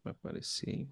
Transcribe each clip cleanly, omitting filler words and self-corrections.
Vai aparecer aí.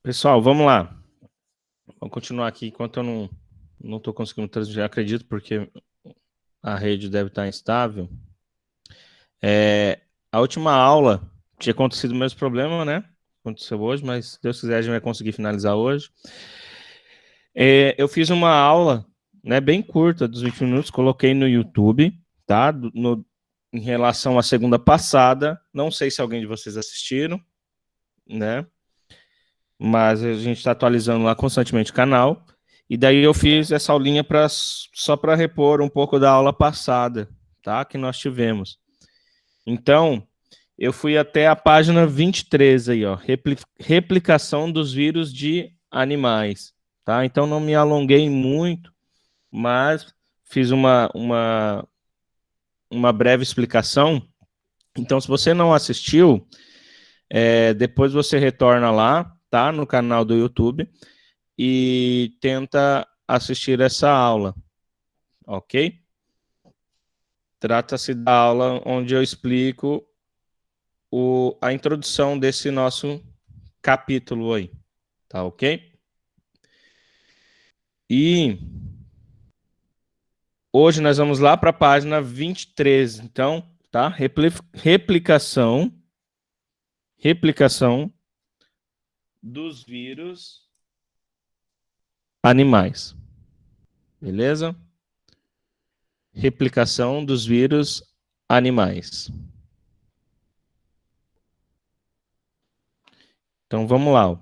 Pessoal, vamos lá. Vamos continuar aqui enquanto eu não estou conseguindo transmitir, acredito, porque a rede deve estar instável. A última aula tinha acontecido o mesmo problema, né? Aconteceu hoje, mas se Deus quiser a gente vai conseguir finalizar hoje. Eu fiz uma aula, né, bem curta, dos 20 minutos, coloquei no YouTube, tá? Em relação à segunda passada. Não sei se alguém de vocês assistiram, né? Mas a gente está atualizando lá constantemente o canal. E daí eu fiz essa aulinha só para repor um pouco da aula passada, tá? Que nós tivemos. Então, eu fui até a página 23 aí, ó. Replicação dos vírus de animais, tá? Então não me alonguei muito, mas fiz uma breve explicação. Então, se você não assistiu, depois você retorna lá, tá? No canal do YouTube e tenta assistir essa aula, ok? Trata-se da aula onde eu explico a introdução desse nosso capítulo aí, tá ok? E hoje nós vamos lá para a página 23, então, tá? Replicação dos vírus animais, beleza? Replicação dos vírus animais. Então, vamos lá.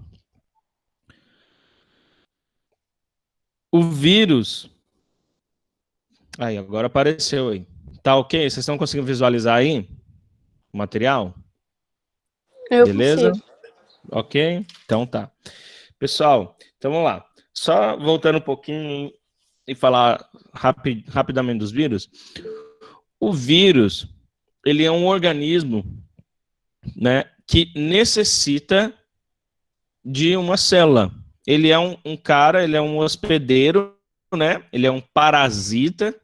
O vírus... Aí, agora apareceu aí. Tá ok? Vocês estão conseguindo visualizar aí o material? Eu Beleza? consigo. Ok? Então tá. Pessoal, então vamos lá. Só voltando um pouquinho e falar rapidamente dos vírus. O vírus, ele é um organismo, né, que necessita de uma célula. Ele é um cara, ele é um hospedeiro, né? Ele é um parasita.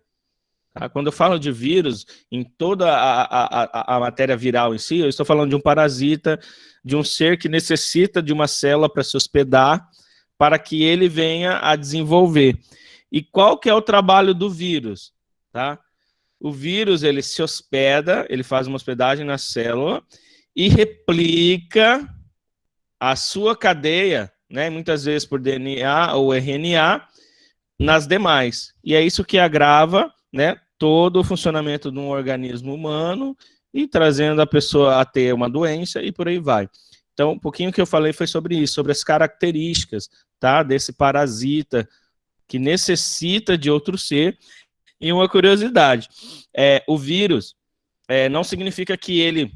Tá? Quando eu falo de vírus, em toda a matéria viral em si, eu estou falando de um parasita, de um ser que necessita de uma célula para se hospedar, para que ele venha a desenvolver. E qual que é o trabalho do vírus? Tá? O vírus, ele se hospeda, ele faz uma hospedagem na célula e replica a sua cadeia, né, muitas vezes por DNA ou RNA, nas demais. E é isso que agrava, né, todo o funcionamento de um organismo humano e trazendo a pessoa a ter uma doença e por aí vai. Então, um pouquinho que eu falei foi sobre isso, sobre as características, tá, desse parasita que necessita de outro ser E uma curiosidade, o vírus não significa que ele,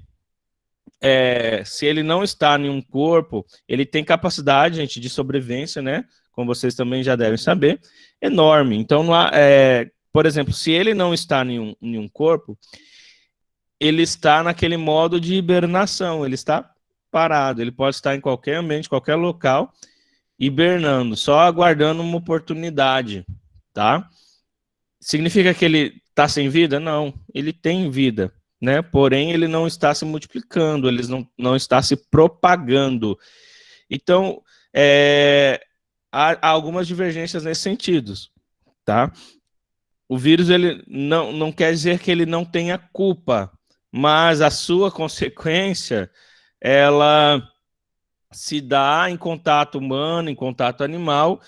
se ele não está em um corpo, ele tem capacidade, gente, de sobrevivência, né? Como vocês também já devem saber, enorme. Então, não há, por exemplo, se ele não está em um corpo, ele está naquele modo de hibernação, ele está parado, ele pode estar em qualquer ambiente, qualquer local, hibernando, só aguardando uma oportunidade, tá? Significa que ele está sem vida? Não, ele tem vida, né? Porém, ele não está se multiplicando, ele não está se propagando. Então, há algumas divergências nesse sentido, tá? O vírus, ele não quer dizer que ele não tenha culpa, mas a sua consequência, ela se dá em contato humano, em contato animal,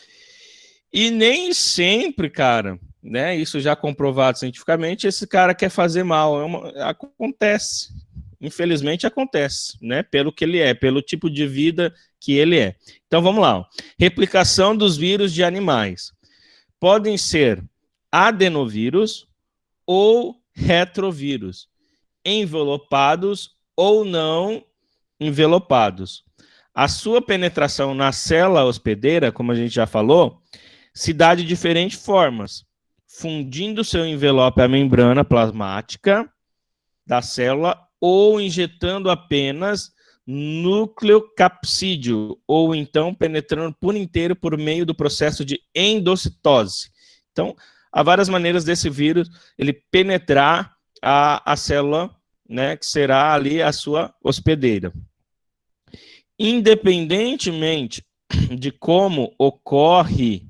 e nem sempre, cara, né? Isso já comprovado cientificamente, esse cara quer fazer mal. Acontece. Infelizmente acontece, né? Pelo que ele é, pelo tipo de vida que ele é. Então vamos lá. Ó. Replicação dos vírus de animais. Podem ser adenovírus ou retrovírus, envelopados ou não envelopados. A sua penetração na célula hospedeira, como a gente já falou, se dá de diferentes formas, fundindo seu envelope à membrana plasmática da célula ou injetando apenas nucleocapsídeo, ou então penetrando por inteiro por meio do processo de endocitose. Então, há várias maneiras desse vírus ele penetrar a célula, né, que será ali a sua hospedeira. Independentemente de como ocorre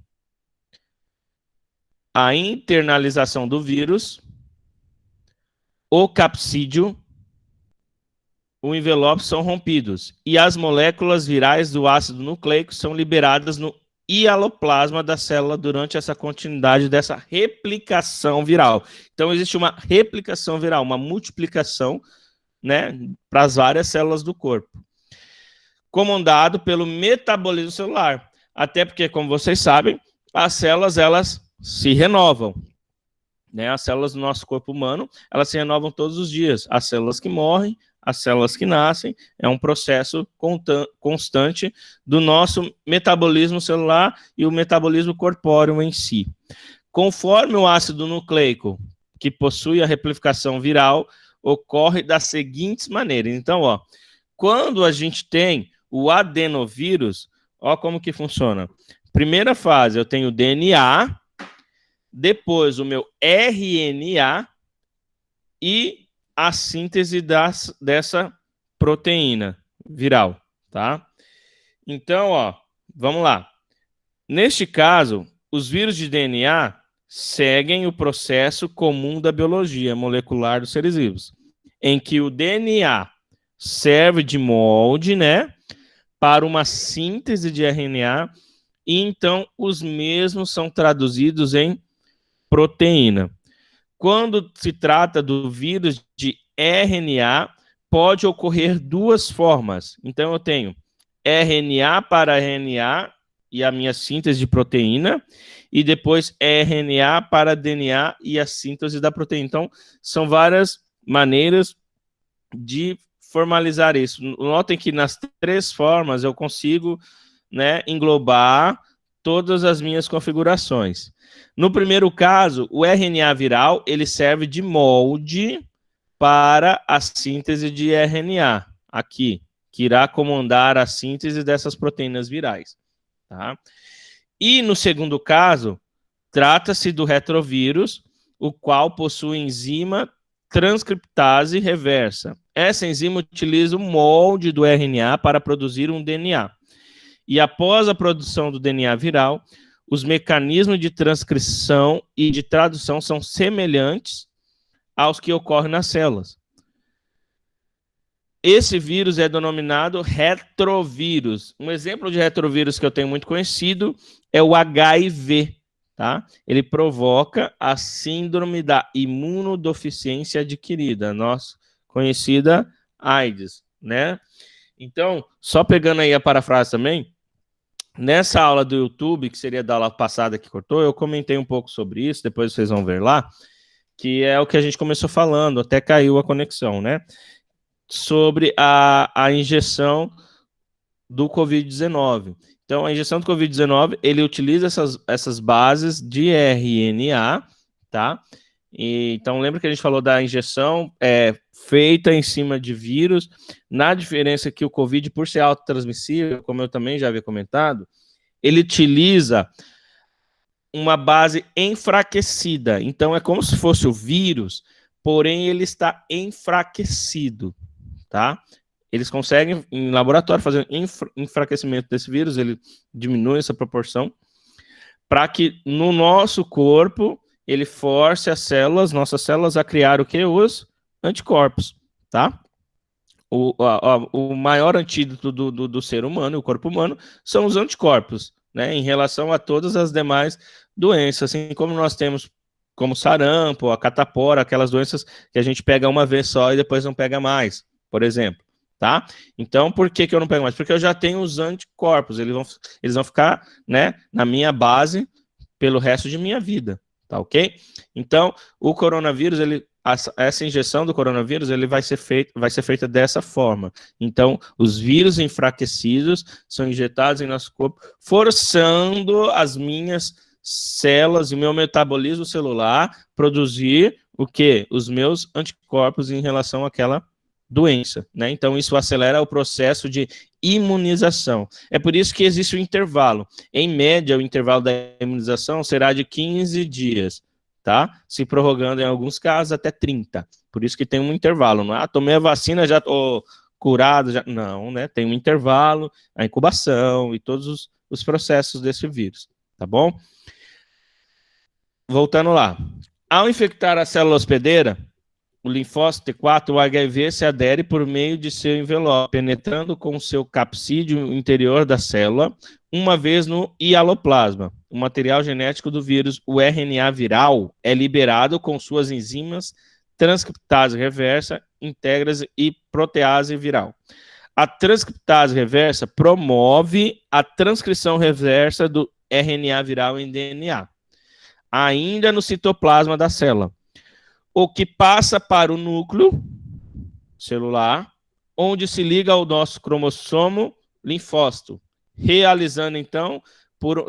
a internalização do vírus, o capsídeo, o envelope são rompidos e as moléculas virais do ácido nucleico são liberadas no hialoplasma da célula durante essa continuidade dessa replicação viral. Então, existe uma replicação viral, uma multiplicação, né, para as várias células do corpo, comandado pelo metabolismo celular. Até porque, como vocês sabem, as células, elas se renovam. Né? As células do nosso corpo humano, elas se renovam todos os dias. As células que morrem, as células que nascem, é um processo constante do nosso metabolismo celular e o metabolismo corpóreo em si. Conforme o ácido nucleico, que possui a replicação viral, ocorre das seguintes maneiras. Então, ó, quando a gente tem o adenovírus, ó como que funciona. Primeira fase, eu tenho o DNA, depois o meu RNA e a síntese dessa proteína viral, tá? Então, ó, vamos lá. Neste caso, os vírus de DNA seguem o processo comum da biologia molecular dos seres vivos, em que o DNA serve de molde, né, para uma síntese de RNA, e então os mesmos são traduzidos em proteína. Quando se trata do vírus de RNA, pode ocorrer duas formas. Então, eu tenho RNA para RNA e a minha síntese de proteína, e depois RNA para DNA e a síntese da proteína. Então, são várias maneiras de formalizar isso. Notem que nas três formas eu consigo, né, englobar todas as minhas configurações. No primeiro caso, o RNA viral, ele serve de molde para a síntese de RNA, aqui, que irá comandar a síntese dessas proteínas virais. Tá? E no segundo caso, trata-se do retrovírus, o qual possui enzima transcriptase reversa. Essa enzima utiliza o molde do RNA para produzir um DNA. E após a produção do DNA viral, os mecanismos de transcrição e de tradução são semelhantes aos que ocorrem nas células. Esse vírus é denominado retrovírus. Um exemplo de retrovírus que eu tenho muito conhecido é o HIV. Tá? Ele provoca a síndrome da imunodeficiência adquirida, nossa conhecida AIDS, né? Então, só pegando aí a parafrase também, Nessa aula do YouTube, que seria da aula passada que cortou, eu comentei um pouco sobre isso, depois vocês vão ver lá, que é o que a gente começou falando, até caiu a conexão, né? Sobre a injeção do Covid-19. Então, a injeção do Covid-19, ele utiliza essas bases de RNA, tá? Então, lembra que a gente falou da injeção feita em cima de vírus, na diferença que o Covid, por ser autotransmissível, como eu também já havia comentado, ele utiliza uma base enfraquecida. Então, é como se fosse o vírus, porém ele está enfraquecido, tá? Eles conseguem, em laboratório, fazer um enfraquecimento desse vírus, ele diminui essa proporção, para que no nosso corpo ele force as células, nossas células, a criar o que? Os anticorpos, tá? O maior antídoto do ser humano, o corpo humano, são os anticorpos, né? Em relação a todas as demais doenças, assim como nós temos como sarampo, a catapora, aquelas doenças que a gente pega uma vez só e depois não pega mais, por exemplo, tá? Então, por que eu não pego mais? Porque eu já tenho os anticorpos, eles vão ficar, né, na minha base pelo resto de minha vida, tá ok? Então, o coronavírus, essa injeção do coronavírus, ele vai ser feita dessa forma. Então, os vírus enfraquecidos são injetados em nosso corpo, forçando as minhas células e o meu metabolismo celular produzir o quê? Os meus anticorpos em relação àquela doença, né? Então, isso acelera o processo de imunização. É por isso que existe o intervalo. Em média, o intervalo da imunização será de 15 dias, tá? Se prorrogando em alguns casos até 30. Por isso que tem um intervalo, não é? Tomei a vacina, já tô curado, já não, né? Tem um intervalo, a incubação e todos os processos desse vírus, tá bom? Voltando lá. Ao infectar a célula hospedeira, o linfócito T4, o HIV se adere por meio de seu envelope, penetrando com seu capsídeo interior da célula, uma vez no hialoplasma. O material genético do vírus, o RNA viral, é liberado com suas enzimas transcriptase reversa, integrase e protease viral. A transcriptase reversa promove a transcrição reversa do RNA viral em DNA, ainda no citoplasma da célula, o que passa para o núcleo celular, onde se liga ao nosso cromossomo linfócito,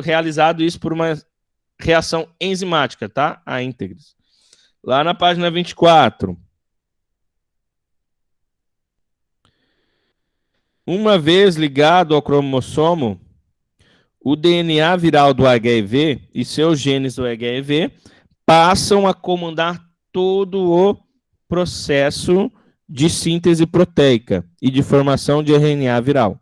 realizado isso por uma reação enzimática, tá? A íntegres. Lá na página 24. Uma vez ligado ao cromossomo, o DNA viral do HIV e seus genes do HIV passam a comandar todo o processo de síntese proteica e de formação de RNA viral.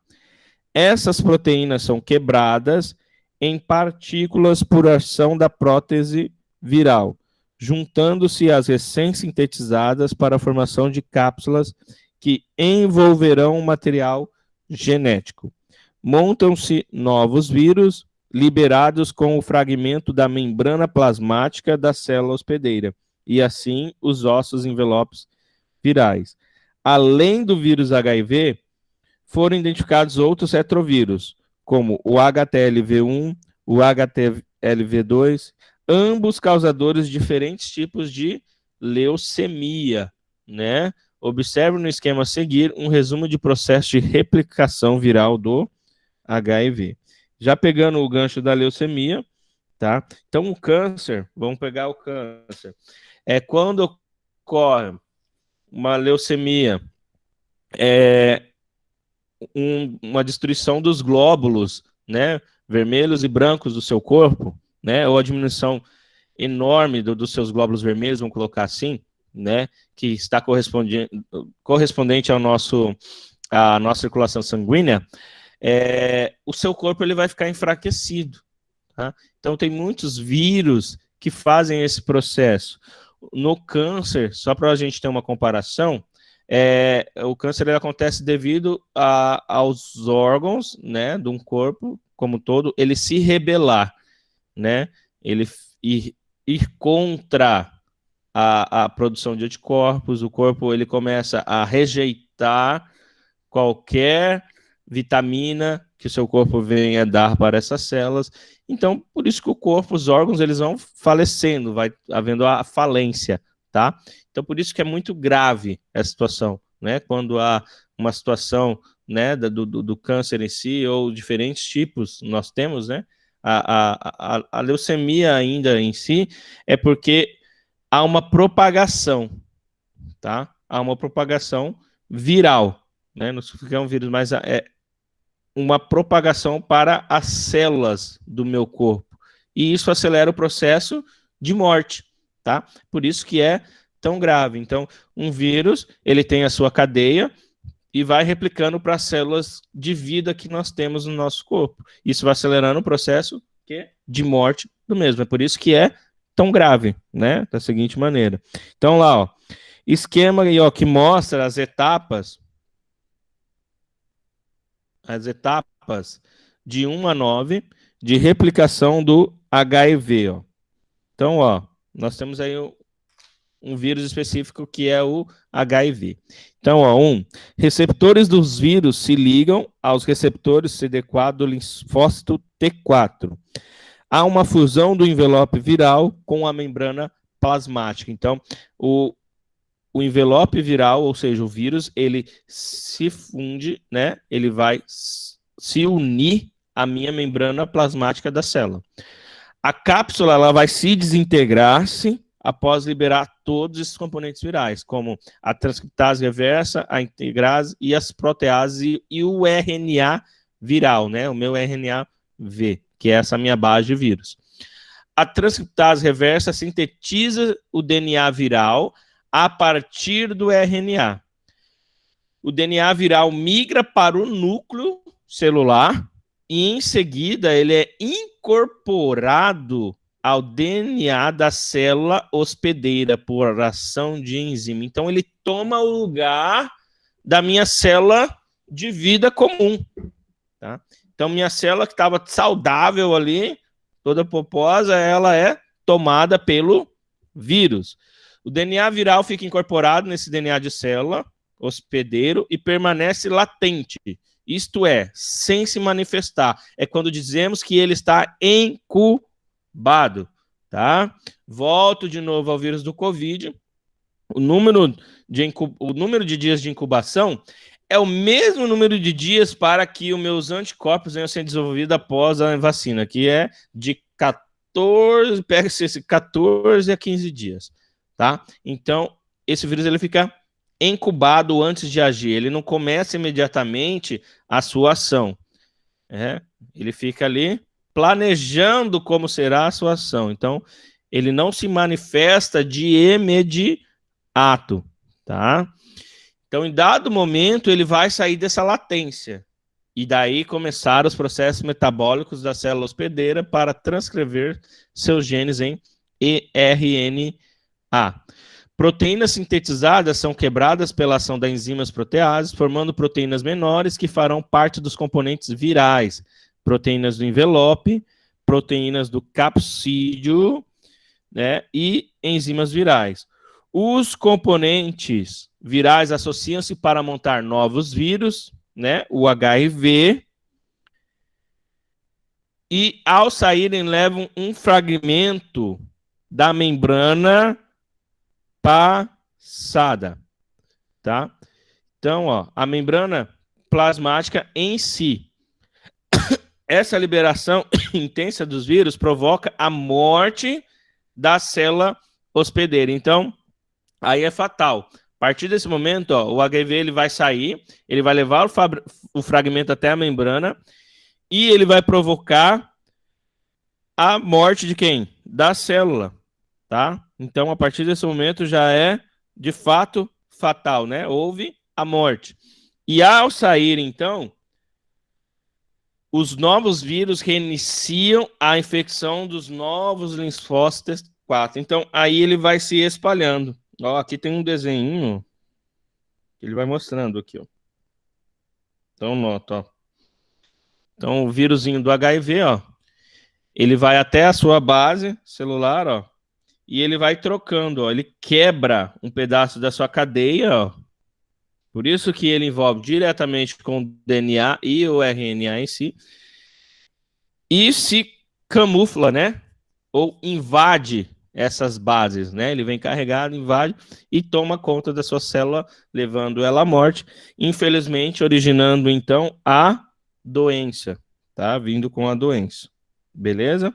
Essas proteínas são quebradas em partículas por ação da prótese viral, juntando-se às recém-sintetizadas para a formação de cápsulas que envolverão o material genético. Montam-se novos vírus liberados com o fragmento da membrana plasmática da célula hospedeira, e assim os ossos envelopes virais. Além do vírus HIV, foram identificados outros retrovírus, como o HTLV1, o HTLV2, ambos causadores de diferentes tipos de leucemia, né? Observe no esquema a seguir um resumo de processo de replicação viral do HIV. Já pegando o gancho da leucemia, tá? Então, o câncer, vamos pegar o câncer. É quando ocorre uma leucemia, uma destruição dos glóbulos, né, vermelhos e brancos do seu corpo, né, ou a diminuição enorme dos seus glóbulos vermelhos, vamos colocar assim, né, que está correspondente à nossa circulação sanguínea, o seu corpo ele vai ficar enfraquecido, tá? Então tem muitos vírus que fazem esse processo. No câncer, só para a gente ter uma comparação, o câncer ele acontece devido aos órgãos, né, de um corpo como um todo, ele se rebelar, né, ele ir contra a produção de anticorpos, o corpo ele começa a rejeitar qualquer vitamina que o seu corpo venha dar para essas células. Então, por isso que o corpo, os órgãos, eles vão falecendo, vai havendo a falência, tá? Então, por isso que é muito grave essa situação, né? Quando há uma situação, né, do câncer em si, ou diferentes tipos nós temos, né? A leucemia ainda em si é porque há uma propagação, tá? Há uma propagação viral, né? Não significa um vírus, mas é uma propagação para as células do meu corpo. E isso acelera o processo de morte, tá? Por isso que é tão grave. Então, um vírus, ele tem a sua cadeia e vai replicando para as células de vida que nós temos no nosso corpo. Isso vai acelerando o processo de morte do mesmo. É por isso que é tão grave, né? Da seguinte maneira. Então, lá, ó, esquema aí, ó, que mostra as etapas de 1 a 9 de replicação do HIV, ó. Então, ó, nós temos aí um vírus específico que é o HIV. Então, ó, receptores dos vírus se ligam aos receptores CD4 do linfócito T4. Há uma fusão do envelope viral com a membrana plasmática. Então, o envelope viral, ou seja, o vírus, ele se funde, né? Ele vai se unir à minha membrana plasmática da célula. A cápsula ela vai se desintegrar-se após liberar todos esses componentes virais, como a transcriptase reversa, a integrase e as proteases e o RNA viral, né? O meu RNA V, que é essa minha base de vírus. A transcriptase reversa sintetiza o DNA viral a partir do RNA. O DNA viral migra para o núcleo celular e, em seguida, ele é incorporado ao DNA da célula hospedeira por ação de enzima. Então, ele toma o lugar da minha célula de vida comum. Tá? Então, minha célula que estava saudável ali, toda poposa, ela é tomada pelo vírus. O DNA viral fica incorporado nesse DNA de célula hospedeiro e permanece latente. Isto é, sem se manifestar. É quando dizemos que ele está incubado, tá? Volto de novo ao vírus do Covid. O número de dias de incubação é o mesmo número de dias para que os meus anticorpos venham a ser desenvolvidos após a vacina, que é de 14 a 15 dias, tá? Então, esse vírus ele fica incubado antes de agir, ele não começa imediatamente a sua ação. Ele fica ali planejando como será a sua ação. Então, ele não se manifesta de imediato, tá? Então, em dado momento, ele vai sair dessa latência. E daí começar os processos metabólicos da célula hospedeira para transcrever seus genes em eRNA. Proteínas sintetizadas são quebradas pela ação das enzimas proteases, formando proteínas menores que farão parte dos componentes virais, proteínas do envelope, proteínas do capsídeo, né, e enzimas virais. Os componentes virais associam-se para montar novos vírus, né, o HIV, e ao saírem levam um fragmento da membrana passada, tá? Então, ó, a membrana plasmática em si. Essa liberação intensa dos vírus provoca a morte da célula hospedeira. Então, aí é fatal. A partir desse momento, ó, o HIV ele vai sair, ele vai levar o fragmento até a membrana e ele vai provocar a morte de quem? Da célula, tá? Então, a partir desse momento já é, de fato, fatal, né? Houve a morte. E ao sair, então, os novos vírus reiniciam a infecção dos novos linfócitos 4. Então, aí ele vai se espalhando. Ó, aqui tem um desenho que ele vai mostrando aqui, ó. Então, nota, ó. Então, o vírusinho do HIV, ó, ele vai até a sua base celular, ó, e ele vai trocando, ó, ele quebra um pedaço da sua cadeia, ó, Por isso que ele envolve diretamente com o DNA e o RNA em si, e se camufla, né? Ou invade essas bases, né? Ele vem carregado, invade e toma conta da sua célula, levando ela à morte, infelizmente originando então a doença, tá? Vindo com a doença. Beleza?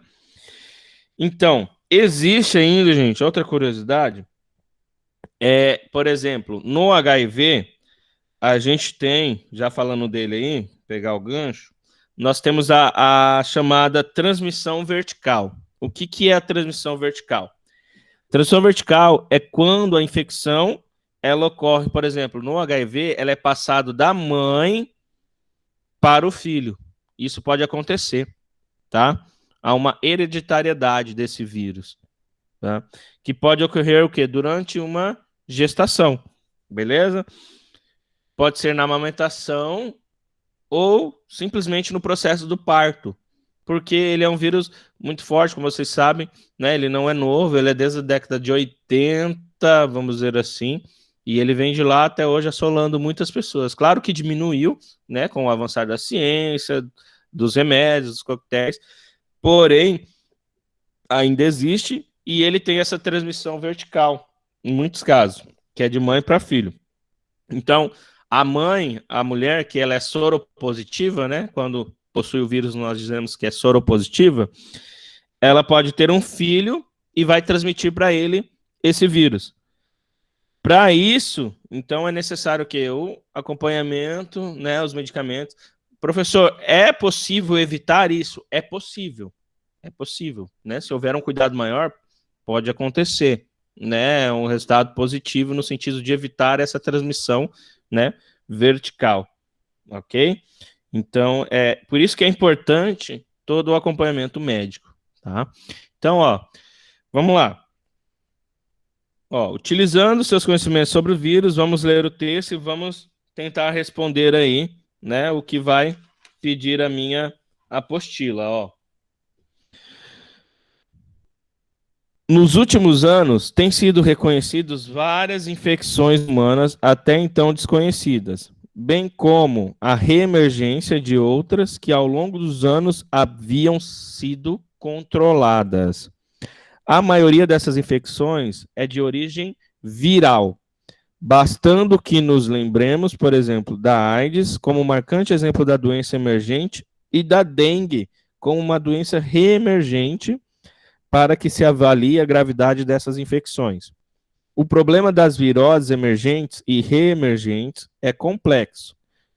Então, existe ainda, gente, outra curiosidade, por exemplo, no HIV, a gente tem, já falando dele aí, pegar o gancho, nós temos a chamada transmissão vertical. O que é a transmissão vertical? Transmissão vertical é quando a infecção ela ocorre, por exemplo, no HIV, ela é passado da mãe para o filho. Isso pode acontecer, tá? Há uma hereditariedade desse vírus, tá? Que pode ocorrer o quê? Durante uma gestação, beleza? Pode ser na amamentação ou simplesmente no processo do parto, porque ele é um vírus muito forte, como vocês sabem, né? Ele não é novo, ele é desde a década de 80, vamos dizer assim, e ele vem de lá até hoje assolando muitas pessoas. Claro que diminuiu, né, com o avançar da ciência, dos remédios, dos coquetéis, porém ainda existe e ele tem essa transmissão vertical, em muitos casos, que é de mãe para filho. Então, a mãe, a mulher, que ela é soropositiva, né? Quando possui o vírus, nós dizemos que é soropositiva, ela pode ter um filho e vai transmitir para ele esse vírus. Para isso, então, é necessário que o acompanhamento, né, os medicamentos. Professor, é possível evitar isso? É possível. É possível, né? Se houver um cuidado maior, pode acontecer, né? Um resultado positivo no sentido de evitar essa transmissão, né, vertical, ok? Então, é por isso que é importante todo o acompanhamento médico, tá? Então, ó, vamos lá. Ó, utilizando seus conhecimentos sobre o vírus, vamos ler o texto e vamos tentar responder aí, né, o que vai pedir a minha apostila, ó. Nos últimos anos, têm sido reconhecidas várias infecções humanas até então desconhecidas, bem como a reemergência de outras que ao longo dos anos haviam sido controladas. A maioria dessas infecções é de origem viral, bastando que nos lembremos, por exemplo, da AIDS como marcante exemplo da doença emergente e da dengue como uma doença reemergente para que se avalie a gravidade dessas infecções. O problema das viroses emergentes e reemergentes é complexo,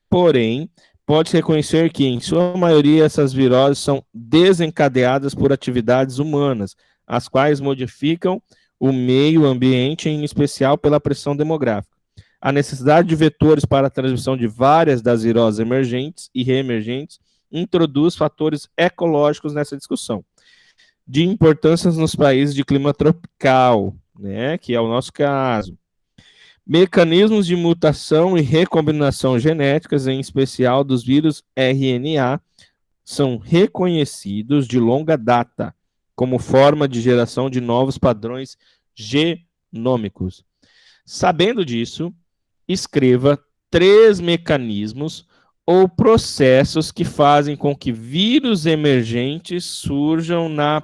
porém, pode-se reconhecer que, em sua maioria, essas viroses são desencadeadas por atividades humanas, as quais modificam o meio ambiente, em especial pela pressão demográfica. A necessidade de vetores para a transmissão de várias das viroses emergentes e reemergentes introduz fatores ecológicos nessa discussão de importância nos países de clima tropical, né, que é o nosso caso. Mecanismos de mutação e recombinação genéticas, em especial dos vírus RNA, são reconhecidos de longa data como forma de geração de novos padrões genômicos. Sabendo disso, escreva 3 mecanismos ou processos que fazem com que vírus emergentes surjam na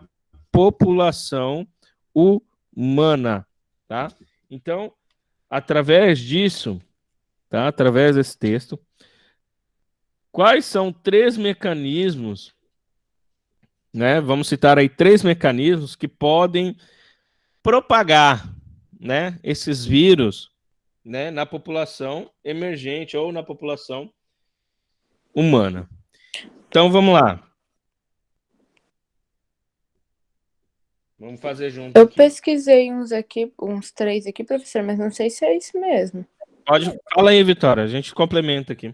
população humana, tá? Então, através disso, tá? Através desse texto, quais são 3 mecanismos, né? Vamos citar aí 3 mecanismos que podem propagar, né, esses vírus, né, na população emergente ou na população humana. Então, vamos lá. Vamos fazer junto Eu aqui. pesquisei uns 3 aqui, professor, mas não sei se é isso mesmo. Fala aí, Vitória, a gente complementa aqui.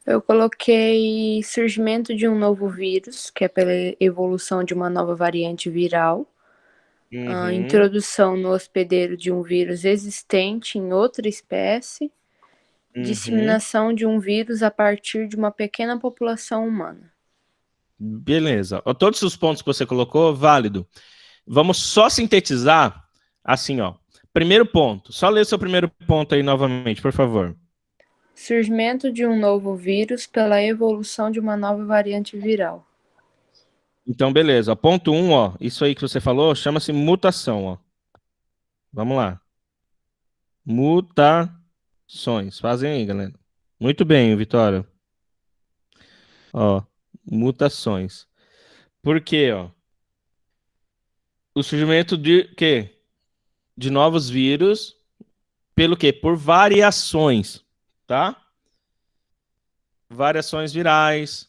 Eu coloquei surgimento de um novo vírus, que é pela evolução de uma nova variante viral. A introdução no hospedeiro de um vírus existente em outra espécie. Disseminação de um vírus a partir de uma pequena população humana. Beleza. Todos os pontos que você colocou, válido. Vamos só sintetizar assim, ó. Primeiro ponto. Só lê seu primeiro ponto aí novamente, por favor. Surgimento de um novo vírus pela evolução de uma nova variante viral. Então, beleza. Ponto 1, ó. Isso aí que você falou chama-se mutação, ó. Vamos lá. Mutações. Fazem aí, galera. Muito bem, Vitória. Ó, mutações. Por quê, ó? O surgimento de quê? De novos vírus, pelo quê? Por variações, tá? Variações virais,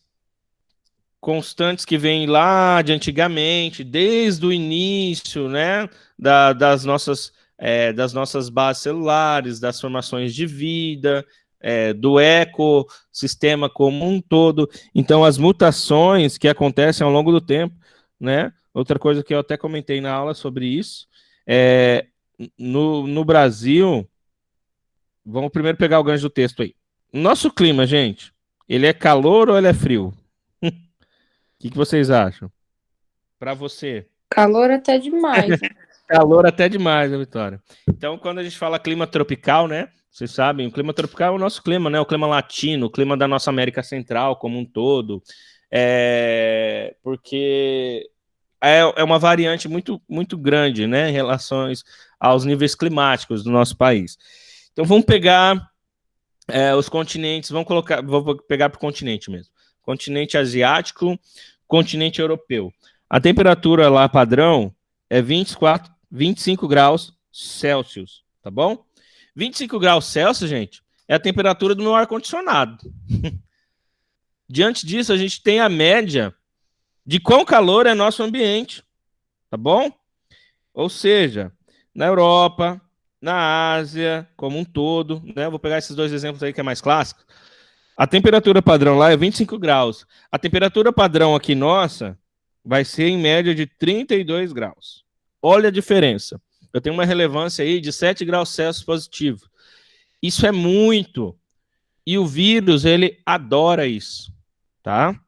constantes que vêm lá de antigamente, desde o início, né, das nossas bases celulares, das formações de vida, do ecossistema como um todo. Então, as mutações que acontecem ao longo do tempo, né? Outra coisa que eu até comentei na aula sobre isso, no Brasil, vamos primeiro pegar o gancho do texto aí. Nosso clima, gente, ele é calor ou ele é frio? O que vocês acham? Para você? Calor até demais. Calor até demais, né, Vitória? Então, quando a gente fala clima tropical, né? Vocês sabem, o clima tropical é o nosso clima, né? O clima latino, o clima da nossa América Central como um todo. Porque é uma variante muito, muito grande, né? Em relação aos níveis climáticos do nosso país. Então, vamos pegar os continentes, vou pegar para o continente mesmo. Continente asiático, continente europeu. A temperatura lá padrão é 25 graus Celsius, tá bom? 25 graus Celsius, gente, é a temperatura do meu ar-condicionado. Diante disso, a gente tem a média de quão calor é nosso ambiente, tá bom? Ou seja, na Europa, na Ásia, como um todo, né? Vou pegar esses dois exemplos aí que é mais clássico. A temperatura padrão lá é 25 graus. A temperatura padrão aqui nossa vai ser em média de 32 graus. Olha a diferença. Eu tenho uma relevância aí de 7 graus Celsius positivo. Isso é muito. E o vírus, ele adora isso, tá?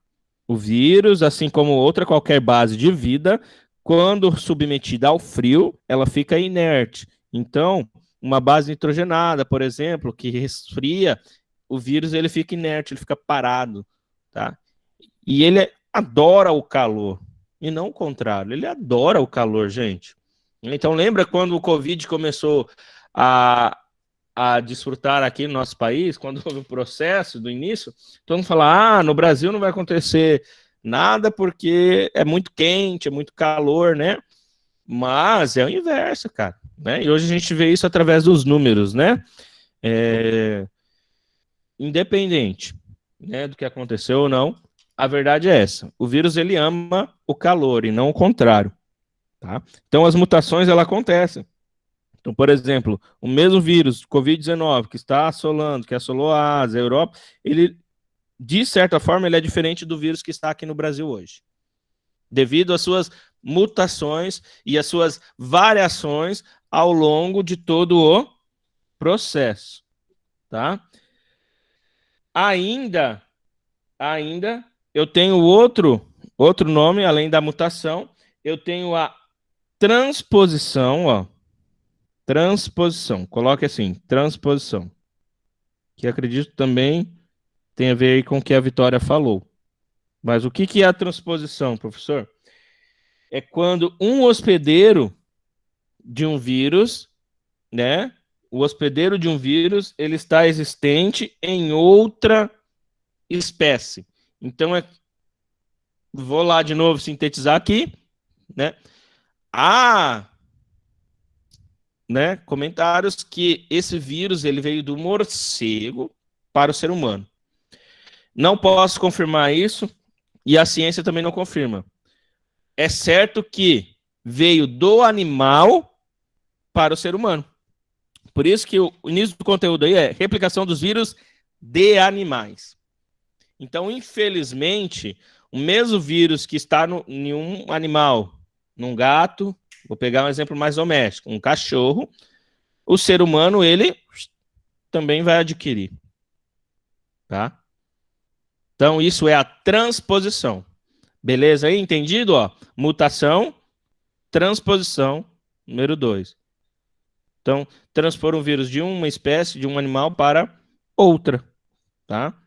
O vírus, assim como outra qualquer base de vida, quando submetida ao frio, ela fica inerte. Então, uma base nitrogenada, por exemplo, que resfria, o vírus ele fica inerte, ele fica parado, tá? E ele adora o calor, e não o contrário, ele adora o calor, gente. Então, lembra quando o Covid começou a desfrutar aqui no nosso país, quando houve o processo do início, todo mundo fala, no Brasil não vai acontecer nada porque é muito quente, é muito calor, né? Mas é o inverso, cara, né? E hoje a gente vê isso através dos números, né? Independente, né, do que aconteceu ou não, a verdade é essa. O vírus, ele ama o calor e não o contrário, tá? Então, as mutações, elas acontecem. Então, por exemplo, o mesmo vírus, Covid-19, que está assolando, que assolou a Ásia, a Europa, ele, de certa forma, ele é diferente do vírus que está aqui no Brasil hoje. Devido às suas mutações e às suas variações ao longo de todo o processo, tá? Ainda, eu tenho outro nome, além da mutação, eu tenho a transposição, ó. Transposição, coloque assim, transposição. Que acredito também tem a ver aí com o que a Vitória falou. Mas o que é a transposição, professor? É quando um hospedeiro de um vírus, né? O hospedeiro de um vírus, ele está existente em outra espécie. Então, vou lá de novo sintetizar aqui, né? Né, comentários que esse vírus ele veio do morcego para o ser humano. Não posso confirmar isso e a ciência também não confirma. É certo que veio do animal para o ser humano. Por isso que o início do conteúdo aí é replicação dos vírus de animais. Então, infelizmente, o mesmo vírus que está em um animal, num gato, vou pegar um exemplo mais doméstico, um cachorro, o ser humano, ele também vai adquirir. Tá? Então, isso é a transposição. Beleza aí? Entendido? Ó, mutação, transposição, número 2. Então, transpor um vírus de uma espécie, de um animal, para outra, tá?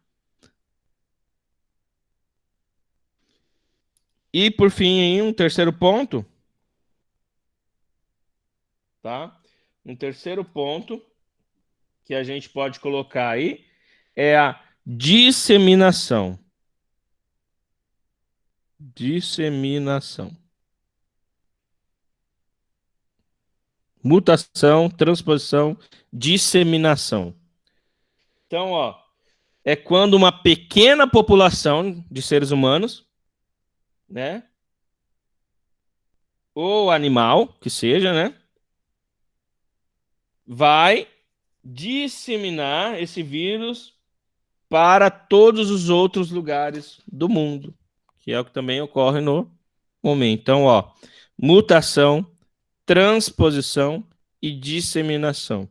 E, por fim, um terceiro ponto, tá? Um terceiro ponto que a gente pode colocar aí é a disseminação. Disseminação. Mutação, transposição, disseminação. Então, ó, é quando uma pequena população de seres humanos, né, ou animal, que seja, né, vai disseminar esse vírus para todos os outros lugares do mundo, que é o que também ocorre no momento. Então, ó, mutação, transposição e disseminação.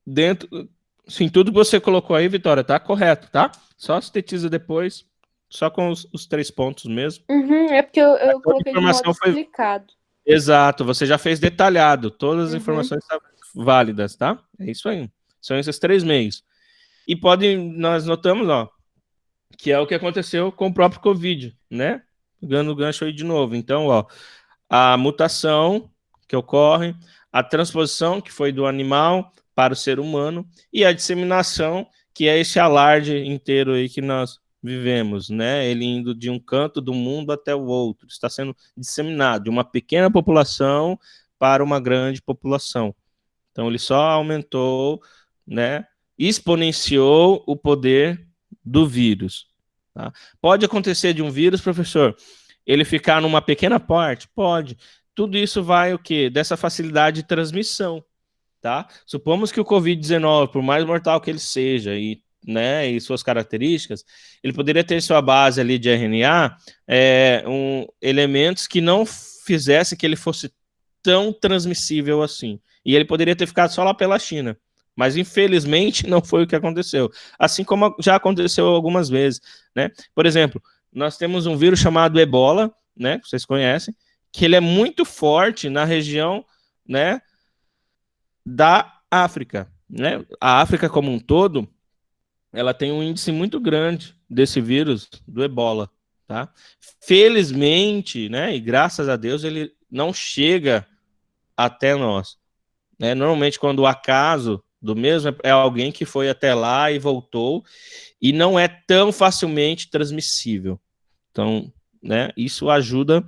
Dentro, sim, tudo que você colocou aí, Vitória, tá correto, tá? Só sintetiza depois, só com os 3 pontos mesmo. É porque eu coloquei de modo explicado. Exato, você já fez detalhado, todas as informações estão válidas, tá? É isso aí. São esses 3 meios. E nós notamos, ó, que é o que aconteceu com o próprio Covid, né? Pegando o gancho aí de novo. Então, ó, a mutação que ocorre, a transposição, que foi do animal para o ser humano, e a disseminação, que é esse alarde inteiro aí que nós vivemos, né? Ele indo de um canto do mundo até o outro, está sendo disseminado de uma pequena população para uma grande população. Então, ele só aumentou, né? Exponenciou o poder do vírus. Tá? Pode acontecer de um vírus, professor, ele ficar numa pequena parte? Pode. Tudo isso vai o quê? Dessa facilidade de transmissão, tá? Supomos que o Covid-19, por mais mortal que ele seja e, né, e suas características, ele poderia ter sua base ali de RNA, elementos que não fizessem que ele fosse tão transmissível assim. E ele poderia ter ficado só lá pela China. Mas, infelizmente, não foi o que aconteceu. Assim como já aconteceu algumas vezes, né? Por exemplo, nós temos um vírus chamado Ebola, né? Que vocês conhecem, que ele é muito forte na região, né, da África, né? A África como um todo, ela tem um índice muito grande desse vírus, do Ebola, tá? Felizmente, né, e graças a Deus, ele não chega até nós, né? Normalmente, quando o acaso do mesmo é alguém que foi até lá e voltou, e não é tão facilmente transmissível. Então, né, isso ajuda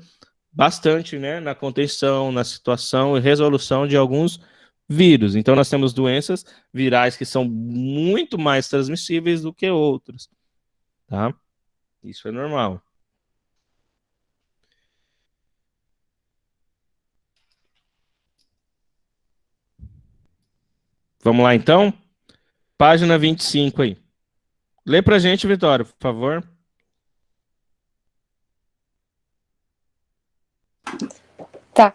bastante, né, na contenção, na situação e resolução de alguns vírus. Então, nós temos doenças virais que são muito mais transmissíveis do que outras, tá? Isso é normal. Vamos lá, então? Página 25 aí. Lê pra gente, Vitória, por favor. Tá.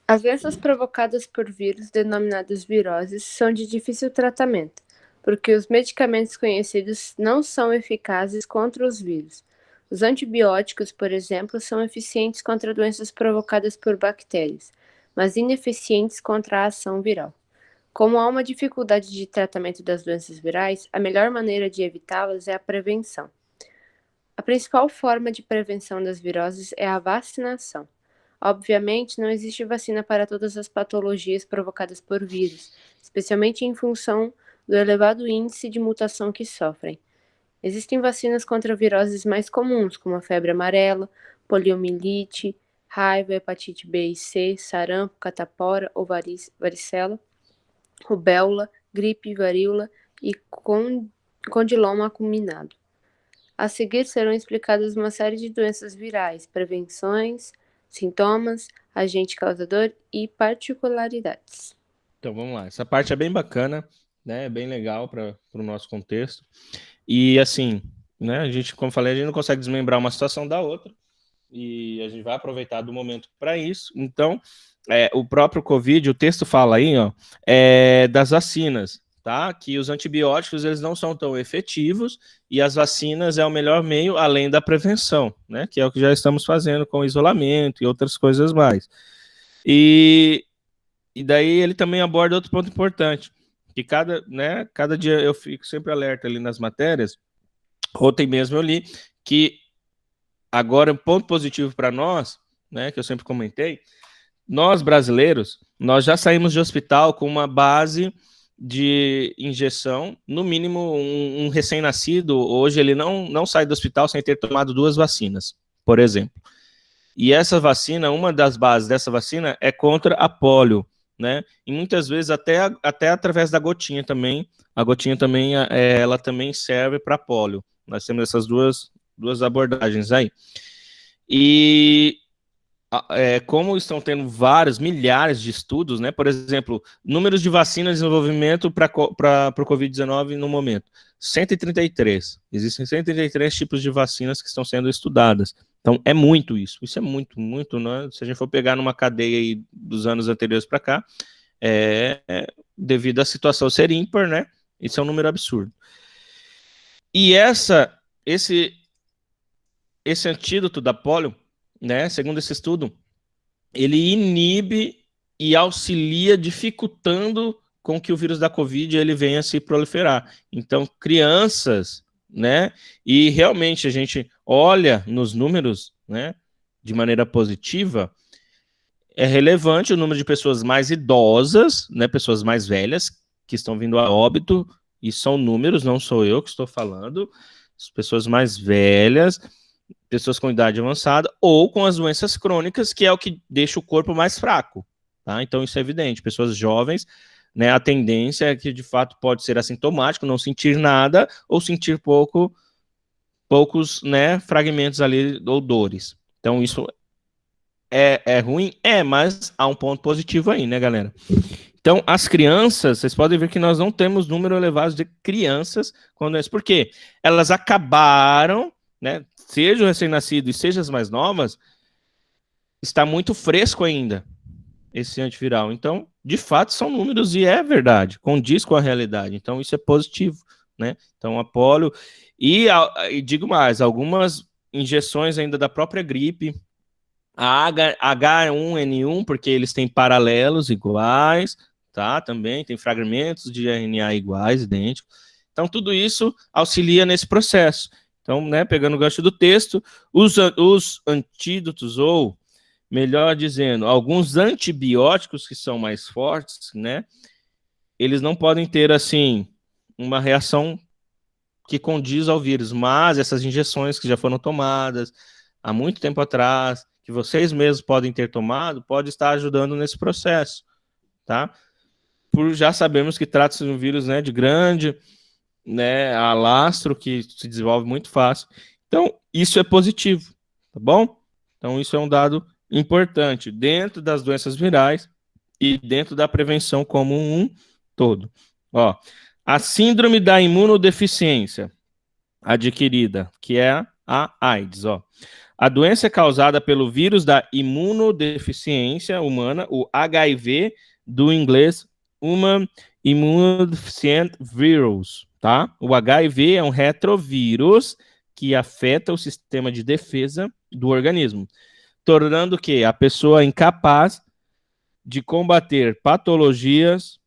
As doenças provocadas por vírus, denominadas viroses, são de difícil tratamento, porque os medicamentos conhecidos não são eficazes contra os vírus. Os antibióticos, por exemplo, são eficientes contra doenças provocadas por bactérias, mas ineficientes contra a ação viral. Como há uma dificuldade de tratamento das doenças virais, a melhor maneira de evitá-las é a prevenção. A principal forma de prevenção das viroses é a vacinação. Obviamente, não existe vacina para todas as patologias provocadas por vírus, especialmente em função do elevado índice de mutação que sofrem. Existem vacinas contra viroses mais comuns, como a febre amarela, poliomielite, raiva, hepatite B e C, sarampo, catapora ou varicela, rubéola, gripe, varíola e condiloma acuminado. A seguir serão explicadas uma série de doenças virais, prevenções, sintomas, agente causador e particularidades. Então, vamos lá. Essa parte é bem bacana, né? É bem legal para o nosso contexto. E, assim, né? A gente, como falei, a gente não consegue desmembrar uma situação da outra. E a gente vai aproveitar do momento para isso. Então, o próprio Covid, o texto fala aí, ó, das vacinas, tá? Que os antibióticos, eles não são tão efetivos e as vacinas é o melhor meio, além da prevenção, né? Que é o que já estamos fazendo com isolamento e outras coisas mais. E E daí ele também aborda outro ponto importante, que cada dia eu fico sempre alerta ali nas matérias. Ontem mesmo eu li que agora um ponto positivo para nós, né, que eu sempre comentei, nós brasileiros, nós já saímos de hospital com uma base de injeção, no mínimo um recém-nascido, hoje ele não sai do hospital sem ter tomado 2 vacinas, por exemplo. E essa vacina, uma das bases dessa vacina é contra a polio, né? E muitas vezes até através da gotinha também, a gotinha também, ela também serve para polio. Nós temos essas duas abordagens aí. E como estão tendo vários, milhares de estudos, né? Por exemplo, números de vacinas de desenvolvimento para o Covid-19 no momento. 133. Existem 133 tipos de vacinas que estão sendo estudadas. Então, é muito isso. Isso é muito, muito, né? Se a gente for pegar numa cadeia aí dos anos anteriores para cá, devido à situação ser ímpar, né? Isso é um número absurdo. E esse antídoto da polio, né, segundo esse estudo, ele inibe e auxilia dificultando com que o vírus da Covid ele venha a se proliferar. Então, crianças, né, e realmente a gente olha nos números, né, de maneira positiva, é relevante o número de pessoas mais idosas, né, pessoas mais velhas, que estão vindo a óbito, e são números, não sou eu que estou falando, as pessoas mais velhas, pessoas com idade avançada ou com as doenças crônicas, que é o que deixa o corpo mais fraco, tá? Então isso é evidente. Pessoas jovens, né, a tendência é que de fato pode ser assintomático, não sentir nada ou sentir poucos, né, fragmentos ali ou dores. Então isso é ruim? Mas há um ponto positivo aí, né, galera? Então, as crianças, vocês podem ver que nós não temos número elevado de crianças quando é isso. Por quê? Elas acabaram, né? Seja o recém-nascido e seja as mais novas, está muito fresco ainda esse antiviral. Então, de fato, são números e é verdade, condiz com a realidade. Então, isso é positivo, né? Então, a polio e digo mais, algumas injeções ainda da própria gripe, a H1N1, porque eles têm paralelos iguais, tá? Também tem fragmentos de RNA iguais, idênticos. Então, tudo isso auxilia nesse processo. Então, né, pegando o gancho do texto, os antídotos, ou melhor dizendo, alguns antibióticos que são mais fortes, né, eles não podem ter, assim, uma reação que condiz ao vírus, mas essas injeções que já foram tomadas há muito tempo atrás, que vocês mesmos podem ter tomado, pode estar ajudando nesse processo, tá? Por já sabemos que trata-se de um vírus, né, de grande, né, alastro, que se desenvolve muito fácil. Então, isso é positivo, tá bom? Então, isso é um dado importante dentro das doenças virais e dentro da prevenção como um todo. Ó, a síndrome da imunodeficiência adquirida, que é a AIDS, ó. A doença é causada pelo vírus da imunodeficiência humana, o HIV, do inglês Human Immunodeficient Virus, tá? O HIV é um retrovírus que afeta o sistema de defesa do organismo, tornando que a pessoa incapaz de combater patologias.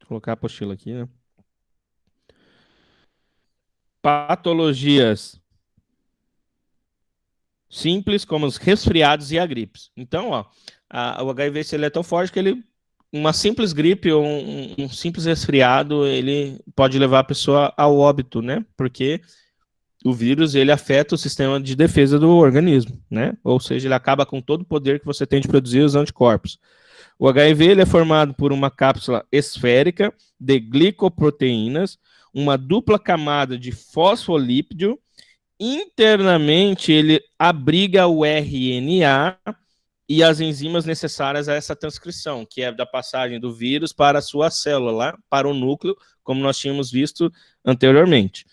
Vou colocar a apostila aqui, né? Patologias simples, como os resfriados e a gripes. Então, ó, o HIV ele é tão forte que uma simples gripe ou um simples resfriado, ele pode levar a pessoa ao óbito, né? Porque o vírus, ele afeta o sistema de defesa do organismo, né? Ou seja, ele acaba com todo o poder que você tem de produzir os anticorpos. O HIV, ele é formado por uma cápsula esférica de glicoproteínas, uma dupla camada de fosfolípido. Internamente, ele abriga o RNA e as enzimas necessárias a essa transcrição, que é da passagem do vírus para a sua célula, para o núcleo, como nós tínhamos visto anteriormente.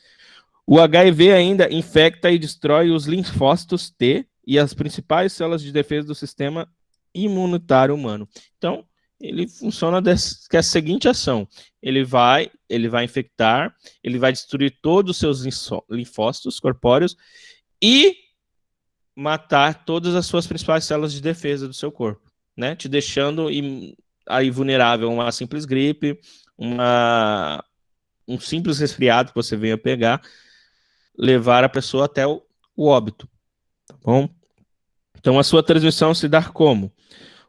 O HIV ainda infecta e destrói os linfócitos T e as principais células de defesa do sistema imunitário humano. Então, ele funciona com a seguinte ação: ele vai infectar, ele vai destruir todos os seus linfócitos corpóreos e matar todas as suas principais células de defesa do seu corpo, né? Te deixando aí vulnerável a uma simples gripe, um simples resfriado que você venha pegar, levar a pessoa até o óbito, tá bom? Então, a sua transmissão se dá como?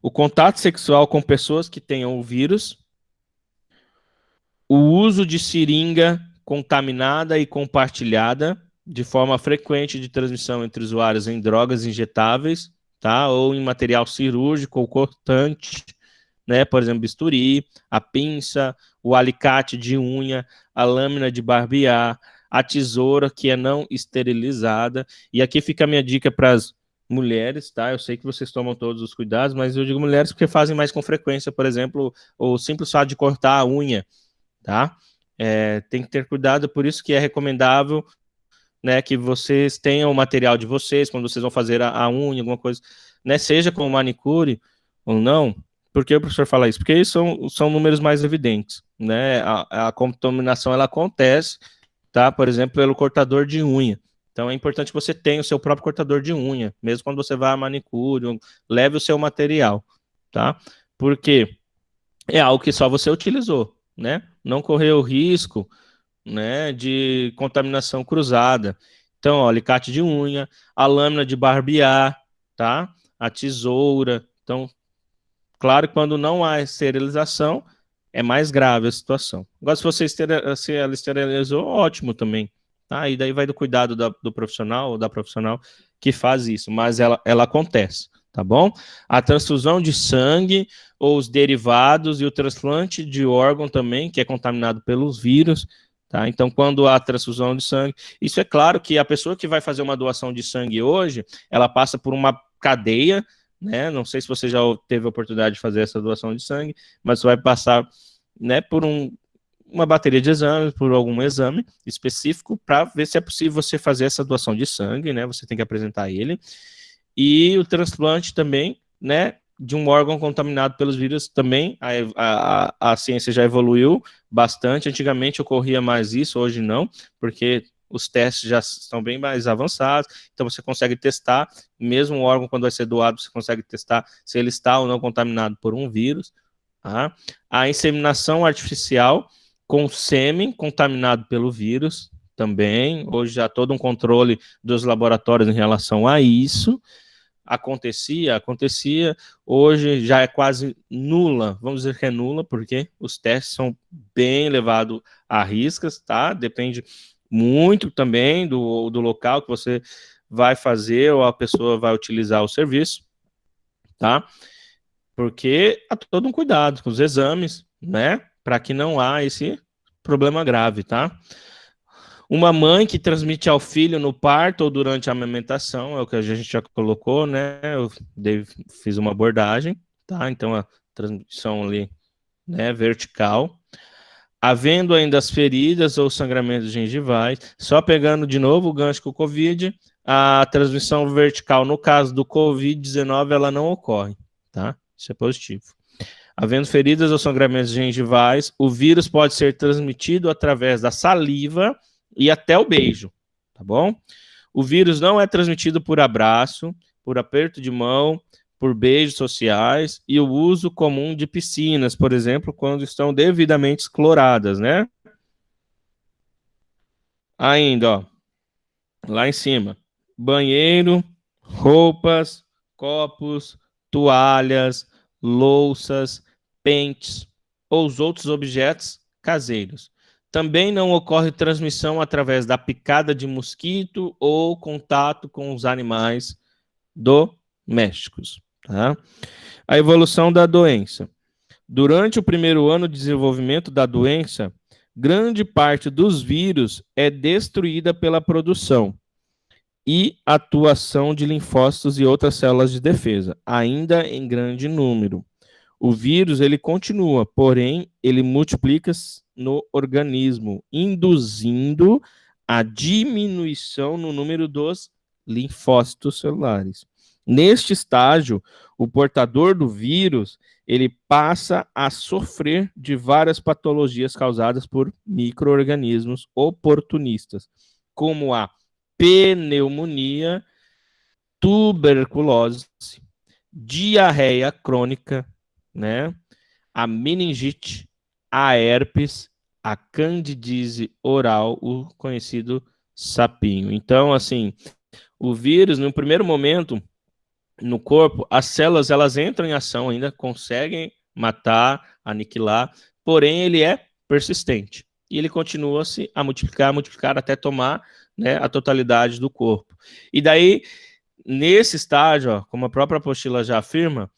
O contato sexual com pessoas que tenham o vírus, o uso de seringa contaminada e compartilhada de forma frequente de transmissão entre usuários em drogas injetáveis, tá? Ou em material cirúrgico ou cortante, né? Por exemplo, bisturi, a pinça, o alicate de unha, a lâmina de barbear, a tesoura que é não esterilizada. E aqui fica a minha dica para as mulheres, tá? Eu sei que vocês tomam todos os cuidados, mas eu digo mulheres porque fazem mais com frequência, por exemplo, o simples fato de cortar a unha, tá? Tem que ter cuidado, por isso que é recomendável, né, que vocês tenham o material de vocês, quando vocês vão fazer a unha, alguma coisa, né, seja com manicure ou não. Por que o professor fala isso? Porque isso são números mais evidentes, né? A contaminação, ela acontece, tá? Por exemplo, pelo cortador de unha. Então, é importante que você tenha o seu próprio cortador de unha, mesmo quando você vai a manicure, leve o seu material, tá? Porque é algo que só você utilizou, né? Não correu o risco, né, de contaminação cruzada. Então, ó, alicate de unha, a lâmina de barbear, tá? A tesoura. Então, claro que quando não há esterilização, é mais grave a situação. Agora, se você se ela esterilizou, ótimo também, tá? E daí vai do cuidado do profissional ou da profissional que faz isso, mas ela acontece, tá bom? A transfusão de sangue ou os derivados e o transplante de órgão também, que é contaminado pelos vírus, tá? Então, quando há transfusão de sangue, isso é claro que a pessoa que vai fazer uma doação de sangue hoje, ela passa por uma cadeia, né? Não sei se você já teve a oportunidade de fazer essa doação de sangue, mas você vai passar, né, por uma bateria de exames, por algum exame específico, para ver se é possível você fazer essa doação de sangue, né? Você tem que apresentar ele. E o transplante também, né, de um órgão contaminado pelos vírus também, a ciência já evoluiu bastante. Antigamente ocorria mais isso, hoje não, porque os testes já estão bem mais avançados, então você consegue testar, mesmo o órgão quando vai ser doado, você consegue testar se ele está ou não contaminado por um vírus. Tá? A inseminação artificial com sêmen contaminado pelo vírus também, hoje já há todo um controle dos laboratórios em relação a isso. Acontecia, hoje já é quase nula, vamos dizer que é nula, porque os testes são bem levados a riscas, tá? Depende muito também do local que você vai fazer ou a pessoa vai utilizar o serviço, tá? Porque há todo um cuidado com os exames, né? Para que não há esse problema grave, tá? Uma mãe que transmite ao filho no parto ou durante a amamentação, é o que a gente já colocou, né? Eu fiz uma abordagem, tá? Então a transmissão ali, né, vertical. Havendo ainda as feridas ou sangramentos gengivais, só pegando de novo o gancho com o Covid, a transmissão vertical, no caso do Covid-19, ela não ocorre, tá? Isso é positivo. Havendo feridas ou sangramentos gengivais, o vírus pode ser transmitido através da saliva e até o beijo, tá bom? O vírus não é transmitido por abraço, por aperto de mão, por beijos sociais e o uso comum de piscinas, por exemplo, quando estão devidamente escloradas, né? Ainda, ó, lá em cima, banheiro, roupas, copos, toalhas, louças, pentes ou os outros objetos caseiros. Também não ocorre transmissão através da picada de mosquito ou contato com os animais domésticos. Tá? A evolução da doença. Durante o primeiro ano de desenvolvimento da doença, grande parte dos vírus é destruída pela produção e atuação de linfócitos e outras células de defesa, ainda em grande número. O vírus ele continua, porém ele multiplica no organismo, induzindo a diminuição no número dos linfócitos celulares. Neste estágio, o portador do vírus ele passa a sofrer de várias patologias causadas por micro-organismos oportunistas, como a pneumonia, tuberculose, diarreia crônica, né? A meningite, a herpes, a candidíase oral, o conhecido sapinho. Então, assim, o vírus, no primeiro momento, no corpo, as células elas entram em ação ainda, conseguem matar, aniquilar, porém ele é persistente. E ele continua-se a multiplicar até tomar, né, a totalidade do corpo. E daí, nesse estágio, ó, como a própria apostila já afirma,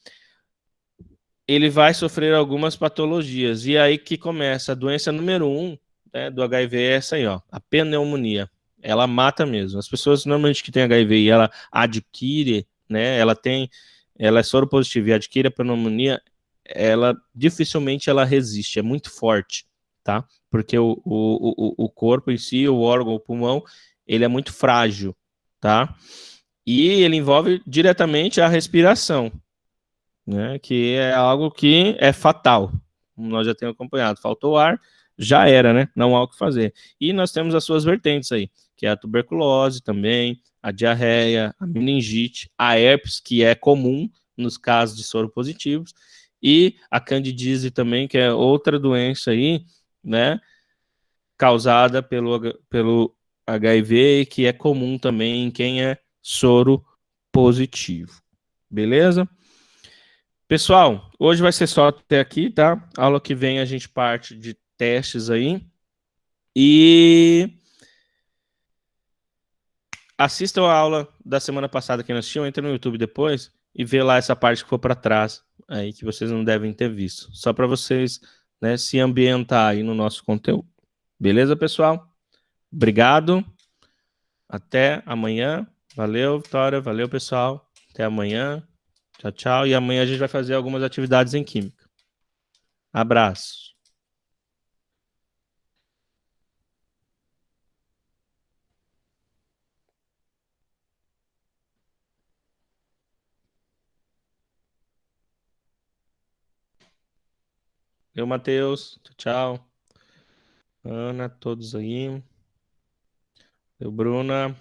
ele vai sofrer algumas patologias. E aí que começa a doença número 1, né, do HIV, é essa aí, ó, a pneumonia. Ela mata mesmo. As pessoas normalmente que têm HIV e ela adquire, né, ela é soropositiva e adquire a pneumonia, ela dificilmente ela resiste, é muito forte, tá? Porque o corpo em si, o órgão, o pulmão, ele é muito frágil, tá? E ele envolve diretamente a respiração, né? Que é algo que é fatal. Como nós já temos acompanhado, faltou ar, já era, né? Não há o que fazer. E nós temos as suas vertentes aí, que é a tuberculose também, a diarreia, a meningite, a herpes, que é comum nos casos de soro positivos, e a candidíase também, que é outra doença aí, né? Causada pelo HIV, que é comum também em quem é soro positivo. Beleza? Pessoal, hoje vai ser só até aqui, tá? Aula que vem a gente parte de testes aí. E assistam a aula da semana passada que nós assistiu, entra no YouTube depois e vê lá essa parte que for para trás, aí que vocês não devem ter visto. Só para vocês, né, se ambientar aí no nosso conteúdo. Beleza, pessoal? Obrigado. Até amanhã. Valeu, Vitória. Valeu, pessoal. Até amanhã. Tchau, tchau. E amanhã a gente vai fazer algumas atividades em química. Abraço. Eu, Matheus. Tchau, tchau. Ana, todos aí. Eu, Bruna.